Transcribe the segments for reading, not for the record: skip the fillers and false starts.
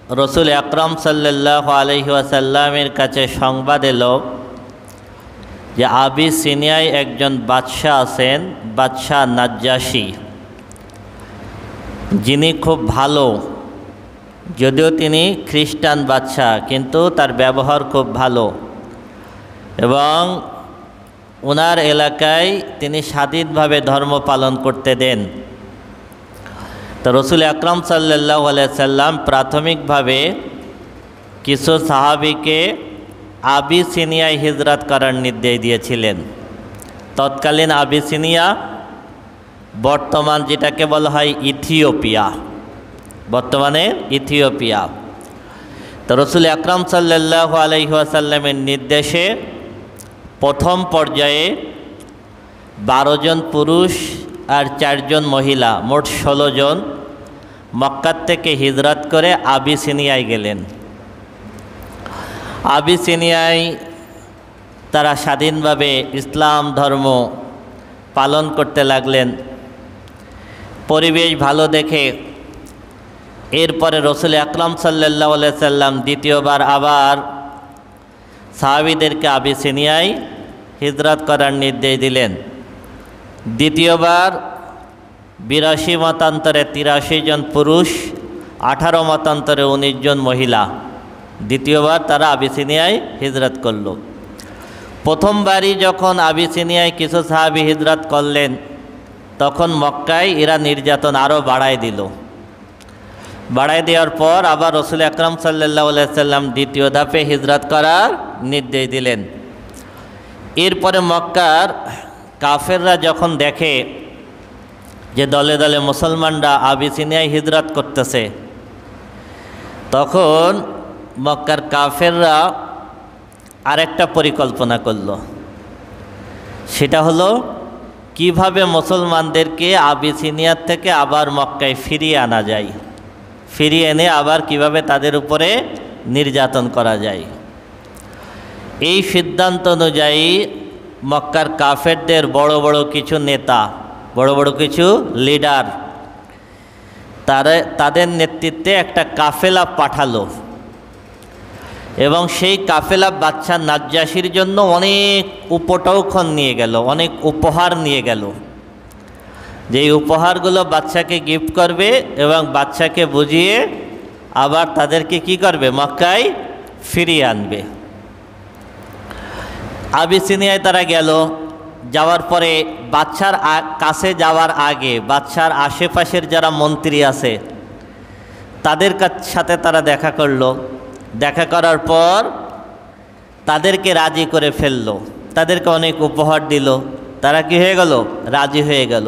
রসুল আকরাম সাল্লাল্লাহু আলাইহি ওয়াসাল্লামের কাছে সংবাদ এলো যে আবিসিনিয়ায় একজন বাদশাহ আছেন, বাদশাহ নাজ্জাশী, যিনি খুব ভালো। যদিও তিনি খ্রিস্টান বাদশাহ, কিন্তু তার ব্যবহার খুব ভালো এবং ওনার এলাকায় তিনি স্বাধীনভাবে ধর্ম পালন করতে দেন। তো রসুল আকরাম সাল্লাল্লাহু আলাইহি সাল্লাম প্রাথমিকভাবে কিছু সাহাবীকে আবিসিনিয়ায় হিজরত করার নির্দেশ দিয়েছিলেন। তৎকালীন আবিসিনিয়া বর্তমান যেটাকে বলা হয় ইথিওপিয়া, বর্তমানে ইথিওপিয়া। তো রসুল আকরাম সাল্লাল্লাহু আলাইহি ওয়াসাল্লামের নির্দেশে প্রথম পর্যায়ে 12 জন পুরুষ আর 4 জন মহিলা, মোট 16 জন মক্কা থেকে হিজরত করে আবিসিনিয়ায় গেলেন। আবিসিনিয়ায় তারা স্বাধীনভাবে ইসলাম ধর্ম পালন করতে লাগলেন। পরিবেশ ভালো দেখে এরপরে রসুল আকরাম সাল্লাল্লাহু আলাইহি সাল্লাম দ্বিতীয়বার আবার সাহাবীদেরকে আবিসিনিয়ায় হিজরত করার নির্দেশ দিলেন। দ্বিতীয়বার 82 মতান্তরে 83 জন পুরুষ, 18 মতান্তরে 19 জন মহিলা, দ্বিতীয়বার তারা আবিসিনিয়ায় হিজরত করল। প্রথমবারই যখন আবিসিনিয়ায় কিছু সাহাবী হিজরত করলেন, তখন মক্কায় এরা নির্যাতন আরও বাড়ায় দিল। বাড়ায় দেওয়ার পর আবার রসুল আকরাম সাল্লাল্লাহু আলাইহি সাল্লাম দ্বিতীয় ধাপে হিজরত করার নির্দেশ দিলেন। এরপরে মক্কার কাফেররা যখন দেখে যে দলে দলে মুসলমানরা আবিসিনিয়ায় হিজরত করতেছে, তখন মক্কার কাফেররা আরেকটা পরিকল্পনা করল। সেটা হলো কিভাবে মুসলমানদেরকে আবিসিনিয়ার থেকে আবার মক্কায় ফিরিয়ে আনা যায়, ফিরিয়ে এনে আবার কিভাবে তাদের উপরে নির্যাতন করা যায়। এই সিদ্ধান্ত অনুযায়ী মক্কার কাফেরদের বড় বড় কিছু নেতা, বড় বড় কিছু লিডার, তাদের নেতৃত্বে একটা কাফেলা পাঠালো এবং সেই কাফেলা বাদশা নাজ্জাশীর জন্য অনেক উপটৌকন নিয়ে গেল, অনেক উপহার নিয়ে গেল। যেই উপহারগুলো বাদশাকে গিফট করবে এবং বাদশাকে বুঝিয়ে আবার তাদেরকে কি করবে, মক্কায় ফিরিয়ে আনবে। আবিসিনিয়ায় তারা গেল। যাওয়ার পরে বাদশার কাছে যাওয়ার আগে বাদশার আশেপাশের যারা মন্ত্রী আছে তাদের সাথে তারা দেখা করলো। দেখা করার পর তাদেরকে রাজি করে ফেললো, তাদেরকে অনেক উপহার দিল। তারা কি হয়ে গেল, রাজি হয়ে গেল।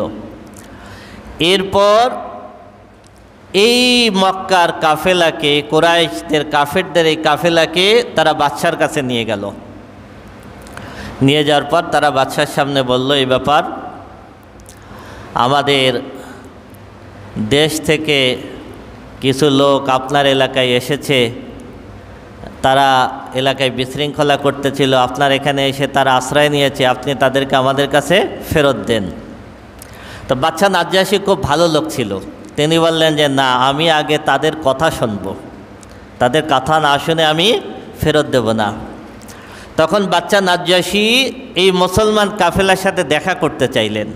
এরপর এই মক্কার কাফেলাকে, কুরাইশদের কাফেরদের এই কাফেলাকে তারা বাদশার কাছে নিয়ে গেল। নিয়ে যাওয়ার পর তারা বাদশার সামনে বলল, এই ব্যাপার, আমাদের দেশ থেকে কিছু লোক আপনার এলাকায় এসেছে, তারা এলাকায় বিশৃঙ্খলা করতেছিল, আপনার এখানে এসে তারা আশ্রয় নিয়েছে, আপনি তাদেরকে আমাদের কাছে ফেরত দেন। তো বাদশা নাজ্জাশী খুব ভালো লোক ছিল, তিনি বললেন যে না, আমি আগে তাদের কথা শুনব, তাদের কথা না শুনে আমি ফেরত দেব না। তখন বাদশা নাজ্জাশী এই মুসলমান কাফেলার সাথে দেখা করতে চাইলেন।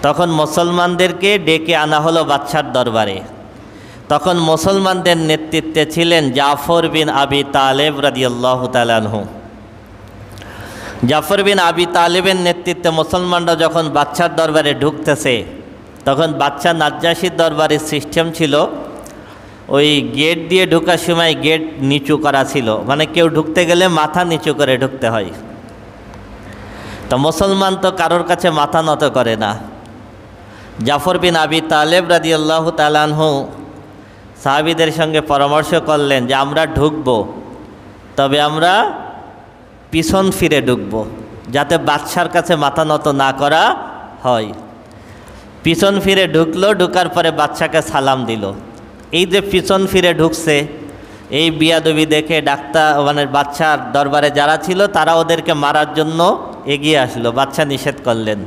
তখন মুসলমানদেরকে ডেকে আনা হলো বাদশার দরবারে। তখন মুসলমানদের নেতৃত্বে ছিলেন জাফর বিন আবি তালেব রাদিয়াল্লাহু তাআলা আনহু। জাফর বিন আবি তালেবের নেতৃত্বে মুসলমানরা যখন বাদশার দরবারে ঢুকতেছে, তখন বাদশা নাজ্জাশীর দরবারের সিস্টেম ছিল, ওই গেট দিয়ে ঢোকার সময় গেট নিচু করা ছিল, মানে কেউ ঢুকতে গেলে মাথা নিচু করে ঢুকতে হয়। তো মুসলমান তো কারোর কাছে মাথা নত করে না। জাফর বিন আবি তালেব রাদিয়াল্লাহু তাআলা আনহু সাহাবীদের সঙ্গে পরামর্শ করলেন যে আমরা ঢুকব, তবে আমরা পিছন ফিরে ঢুকব, যাতে বাদশার কাছে মাথা নত না করা হয়। পিছন ফিরে ঢুকলো, ঢুকার পরে বাদশাকে সালাম দিল। এই যে পিছন ফিরে ঢুকছে, এই বিয়াদবি দেখে বাদশার দরবারে যারা ছিল তারা ওদেরকে মারার জন্য এগিয়ে আসলো। বাদশা নিষেধ করলেন।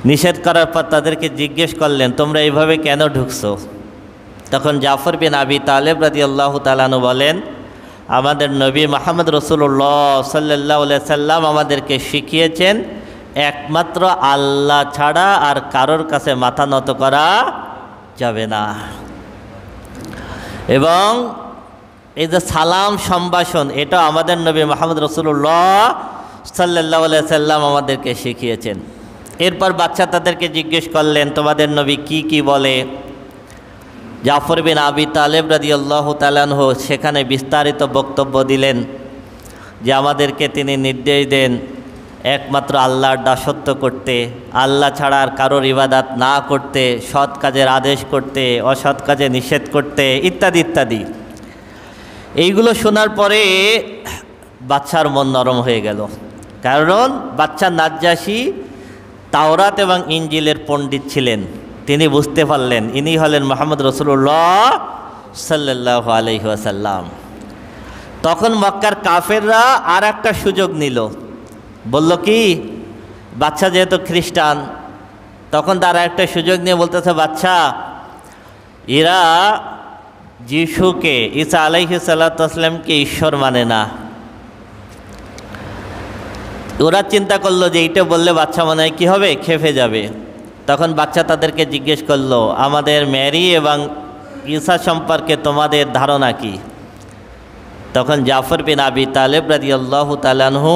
নিষেধ করার পর তাদেরকে জিজ্ঞেস করলেন, তোমরা এইভাবে কেন ঢুকছো? তখন জাফর বিন আবি তালেব রাদিয়াল্লাহু তাআলা আনহু বলেন, আমাদের নবী মুহাম্মদ রাসূলুল্লাহ সাল্লাল্লাহু আলাইহি সাল্লাম আমাদেরকে শিখিয়েছেন একমাত্র আল্লাহ ছাড়া আর কারোর কাছে মাথা নত করা যাবে না। এবং এই যে সালাম সম্ভাষণ, এটা আমাদের নবী মুহাম্মদ রাসূলুল্লাহ সাল্লাল্লাহু আলাইহি সাল্লাম আমাদেরকে শিখিয়েছেন। এরপর বাচ্চা তাদেরকে জিজ্ঞেস করলেন, তোমাদের নবী কি কি বলে? জাফর বিন আবি তালেব রাদিয়াল্লাহু তাআলা আনহু সেখানে বিস্তারিত বক্তব্য দিলেন যে আমাদেরকে তিনি নির্দেশ দেন একমাত্র আল্লাহর দাসত্ব করতে, আল্লাহ ছাড়া আর কারোর ইবাদত না করতে, সৎ কাজের আদেশ করতে, অসৎ কাজে নিষেধ করতে, ইত্যাদি ইত্যাদি। এইগুলো শোনার পরে বাচ্চার মন নরম হয়ে গেল, কারণ বাচ্চা নাজ্জাশী তাওরাত এবং ইনজিলের পণ্ডিত ছিলেন। তিনি বুঝতে পারলেন ইনি হলেন মুহাম্মদ রাসূলুল্লাহ সাল্লাল্লাহু আলাইহি ওয়াসাল্লাম। তখন মক্কার কাফেররা আর একটা সুযোগ নিল, বলল কি, বাচ্চা যেহেতু খ্রিস্টান, তখন তারা একটা সুযোগ নিয়ে বলতেছে, বাচ্চা এরা যিশুকে, ঈসা আলাইহিস সালাতু ওয়াসসালামকে ঈশ্বর মানে না। ওরা চিন্তা করলো যে এইটা বললে বাচ্চা মনে হয় কী হবে, খেপে যাবে। তখন বাচ্চা তাদেরকে জিজ্ঞেস করলো, আমাদের মেরি এবং ঈসা সম্পর্কে তোমাদের ধারণা কি? তখন জাফর বিন আবি তালেব রাদিয়াল্লাহু তাআলা আনহু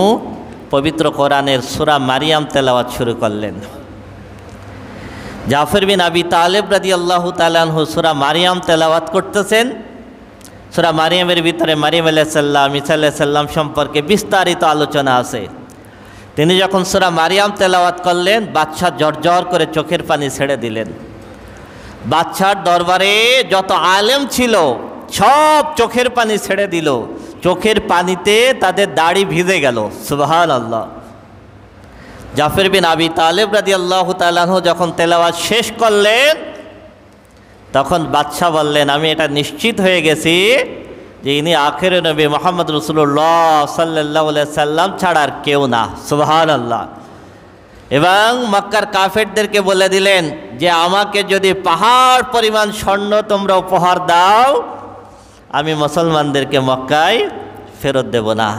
পবিত্র কোরআনের সূরা মারিয়াম তেলাওয়াত শুরু করলেন। জাফর বিন আবি তালেব রাদিয়াল্লাহু তাআলা আনহু সূরা মারিয়াম তেলাওয়াত করতেছেন। সূরা মারিয়ামের ভিতরে মারিয়াম আলাইহিস সালাম, ঈসা আলাইহিস সালাম সম্পর্কে বিস্তারিত আলোচনা আছে। তিনি যখন সূরা মারিয়াম তেলাওয়াত করলেন, বাদশা ঝরঝর করে চোখের পানি ছেড়ে দিলেন। বাদশার দরবারে যত আলেম ছিল সব চোখের পানি ছেড়ে দিল, চোখের পানিতে তাদের দাড়ি ভিজে গেল। সুবহানাল্লাহ। জাফর বিন আবি তালেব রাদিয়াল্লাহু তাআলা আনহু যখন তেলাওয়াত শেষ করলেন, তখন বাদশা বললেন, আমি এটা নিশ্চিত হয়ে গেছি যে ইনি আখের নবী মুহাম্মদ রাসূলুল্লাহ সাল্লাল্লাহু আলাইহি সাল্লাম ছাড়া আর কেউ না। সুবহানাল্লাহ। এবং মক্কার কাফেরদেরকে বলে দিলেন যে আমাকে যদি পাহাড় পরিমাণ স্বর্ণ তোমরা উপহার দাও, আমি মুসলমানদেরকে মক্কায় ফেরত দেব না।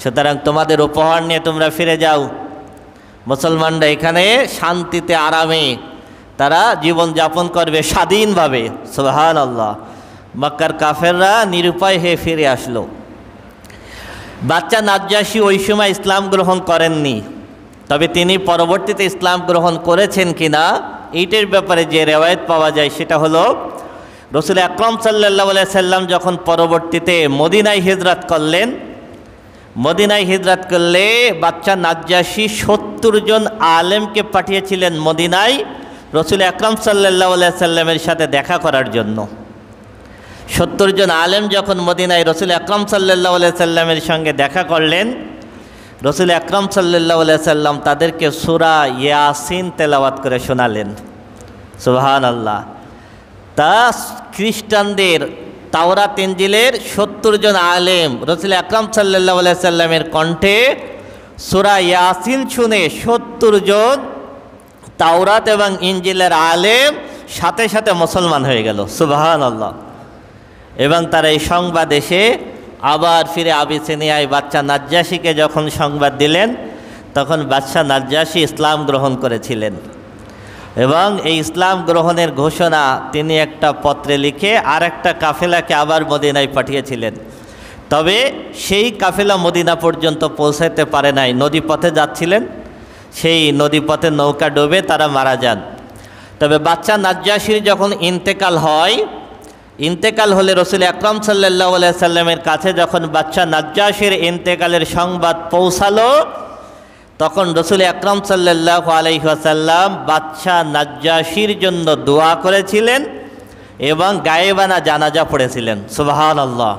সুতরাং তোমাদের উপহার নিয়ে তোমরা ফিরে যাও। মুসলমানরা এখানে শান্তিতে আরামে তারা জীবন যাপন করবে স্বাধীনভাবে। সুবহানাল্লাহ। মক্কার কাফেররা নিরুপায় হয়ে ফিরে আসলো। বাচ্চা নাজ্জাশী ওই সময় ইসলাম গ্রহণ করেননি, তবে তিনি পরবর্তীতে ইসলাম গ্রহণ করেছেন কিনা এইটার ব্যাপারে যে রেওয়ায়েত পাওয়া যায় সেটা হলো, রাসূল আকরাম সাল্লাল্লাহু আলাইহি সাল্লাম যখন পরবর্তীতে মদিনায় হিজরত করলেন, মদিনায় হিজরত করলে বাচ্চা নাজ্জাশী 70 জন আলেমকে পাঠিয়েছিলেন মদিনায় রাসূল আকরাম সাল্লাল্লাহু আলাইহি সাল্লামের সাথে দেখা করার জন্য। 70 জন আলেম যখন মদিনায় রাসূল আকরাম সাল্লাল্লাহু আলাইহি সাল্লামের সঙ্গে দেখা করলেন, রাসূল আকরাম সাল্লাল্লাহু আলাইহি সাল্লাম তাদেরকে সূরা ইয়াসিন তেলাওয়াত করে শোনালেন। সুবহানাল্লাহ। তা খ্রিস্টানদের তাওরাত ইনজিলের 70 জন আলেম রাসূল আকরাম সাল্লাল্লাহু আলাইহি সাল্লামের কণ্ঠে সূরা ইয়াসিন শুনে 70 জন তাওরাত এবং ইনজিলের আলেম সাথে সাথে মুসলমান হয়ে গেল। সুবহানাল্লাহ। এবং তারা এই সংবাদ এসে আবার ফিরে আবিসিনিয়ায় বাচ্চা নাজ্জাশীকে যখন সংবাদ দিলেন, তখন বাদশা নাজ্জাশী ইসলাম গ্রহণ করেছিলেন। এবং এই ইসলাম গ্রহণের ঘোষণা তিনি একটা পত্রে লিখে আর একটা কাফেলাকে আবার মদিনায় পাঠিয়েছিলেন। তবে সেই কাফেলা মদিনা পর্যন্ত পৌঁছাতে পারে নাই, নদীপথে যাচ্ছিলেন, সেই নদীপথে নৌকা ডুবে তারা মারা যান। তবে বাচ্চা নাজ্জাশীর যখন ইন্তেকাল হয়, ইন্তেকাল হলে রাসূল আকরাম সাল্লাল্লাহু আলাইহি সাল্লামের কাছে যখন বাচ্চা নাজ্জাশীর ইন্তেকালের সংবাদ পৌঁছালো, তখন রাসূল আকরাম সাল্লাল্লাহু আলাইহি ওয়াসাল্লাম বাচ্চা নাজ্জাশীর জন্য দোয়া করেছিলেন এবং গায়েবানা জানাজা পড়েছিলেন। সুবহানাল্লাহ।